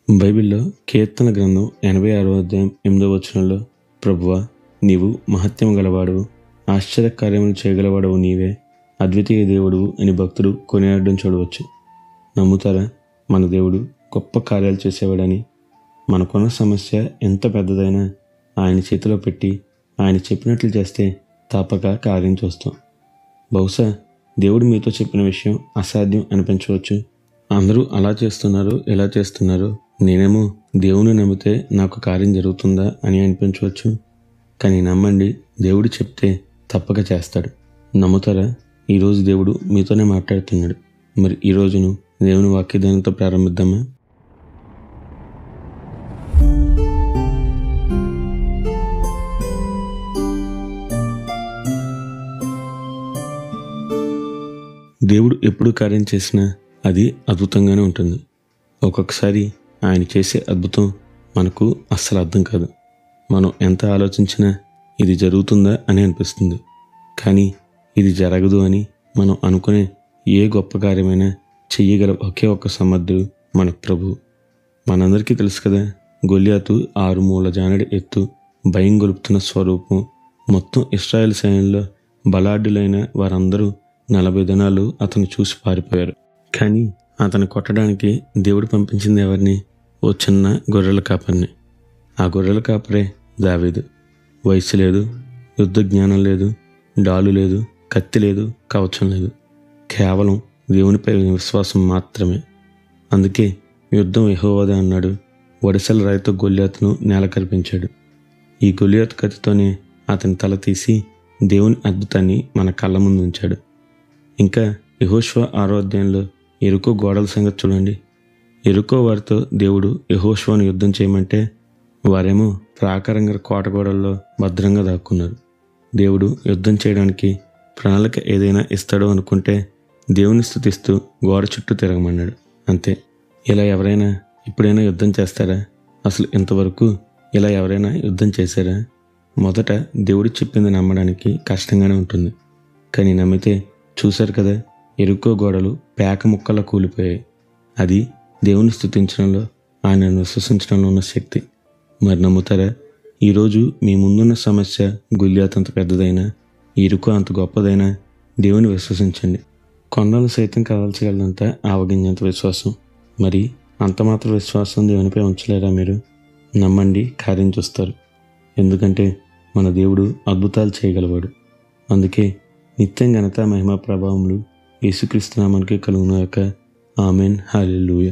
బైబిల్లో కీర్తన గ్రంథం 86వ అధ్యాయం 8వ వచనంలో, ప్రభువా, నీవు మహత్యం గలవాడువు, ఆశ్చర్యకార్యములు చేయగలవాడవు నీవే, అద్వితీయ దేవుడువు అని భక్తుడు కొనియాడడం చూడవచ్చు. నమ్ముతారా? మన దేవుడు గొప్ప కార్యాలు చేసేవాడని. మనకున్న సమస్య ఎంత పెద్దదైనా ఆయన చేతిలో పెట్టి ఆయన చెప్పినట్లు చేస్తే తప్పక కార్యం చూస్తాం. బహుశా దేవుడు మీతో చెప్పిన విషయం అసాధ్యం అనిపించవచ్చు. అందరూ అలా చేస్తున్నారు, ఇలా చేస్తున్నారు, నేనేమో దేవుని నమ్మితే నాకు కార్యం జరుగుతుందా అని అనిపించవచ్చు. కానీ నమ్మండి, దేవుడు చెప్తే తప్పక చేస్తాడు. నమ్ముతారా? ఈరోజు దేవుడు మీతోనే మాట్లాడుతున్నాడు. మరి ఈ రోజును దేవుని వాక్యదానంతో ప్రారంభిద్దామా? దేవుడు ఎప్పుడు కార్యం చేసినా అది అద్భుతంగానే ఉంటుంది. ఒక్కొక్కసారి ఆయన చేసే అద్భుతం మనకు అస్సలు అర్థం కాదు. మనం ఎంత ఆలోచించినా ఇది జరుగుతుందా అని అనిపిస్తుంది. కానీ ఇది జరగదు అని మనం అనుకునే ఏ గొప్ప కార్యమైనా చెయ్యగల ఒకే ఒక్క సమర్థుడు మన ప్రభువు. మనందరికీ తెలుసు కదా, గొల్యాతు 6 మూల జానడి ఎత్తు, భయం గొలుపుతున్న స్వరూపం. మొత్తం ఇశ్రాయేల్ సైన్యంలో బలాఢ్యులైన వారందరూ 40 దినాలు అతను చూసి పారిపోయారు. కానీ అతను కొట్టడానికి దేవుడు పంపించింది ఎవరిని? ఓ చిన్న గొర్రెల కాపరిని. ఆ గొర్రెల కాపరే దావీదు. వయసు లేదు, యుద్ధ జ్ఞానం లేదు, డాలు లేదు, కత్తి లేదు, కవచం లేదు, కేవలం దేవునిపై విశ్వాసం మాత్రమే. అందుకే యుద్ధం యెహోవాదే అన్నాడు. వడిసెల రాయితో గొల్యాతును నేల కరిపించాడు. ఈ గొల్యాతు కత్తితోనే అతని తల తీసి దేవుని అద్భుతాన్ని మన కళ్ళ ముందు ఉంచాడు. ఇంకా యెహోషువ 6వ అధ్యాయంలో యెరికో గోడల సంగతి చూడండి. యెరికో వారితో దేవుడు యెహోషువను యుద్ధం చేయమంటే వారేమో ప్రాకారంగా కోట గోడల్లో భద్రంగా దాక్కున్నారు. దేవుడు యుద్ధం చేయడానికి ప్రణాళిక ఏదైనా ఇస్తాడో అనుకుంటే దేవుని స్తుతిస్తూ గోడ చుట్టూ తిరగమన్నాడు. అంతే. ఇలా ఎవరైనా ఎప్పుడైనా యుద్ధం చేస్తారా? అసలు ఇంతవరకు ఇలా ఎవరైనా యుద్ధం చేశారా? మొదట దేవుడు చెప్పింది నమ్మడానికి కష్టంగానే ఉంటుంది. కానీ నమ్మితే చూశారు కదా, యెరికో గోడలు పేక ముక్కలా కూలిపోయాయి. అది దేవుని స్తుతించడంలో, ఆయనను విశ్వసించడంలో ఉన్న శక్తి. మరి నమ్ముతారా? ఈరోజు మీ ముందున్న సమస్య గొల్యాతు అంత పెద్దదైనా, యెరికో అంత గొప్పదైనా దేవుని విశ్వసించండి. కొండలు సైతం కదల్చగలనంత ఆవగింజంత విశ్వాసం. మరి అంత మాత్రం విశ్వాసం దేవునిపై ఉంచలేరా మీరు? నమ్మండి, కార్యం చూస్తారు. ఎందుకంటే మన దేవుడు అద్భుతాలు చేయగలవాడు. అందుకే నిత్యం ఘనత, మహిమ, ప్రభావములు యేసుక్రీస్తు నామమునకే కలుగును గాక. ఆమేన్. హల్లెలూయా.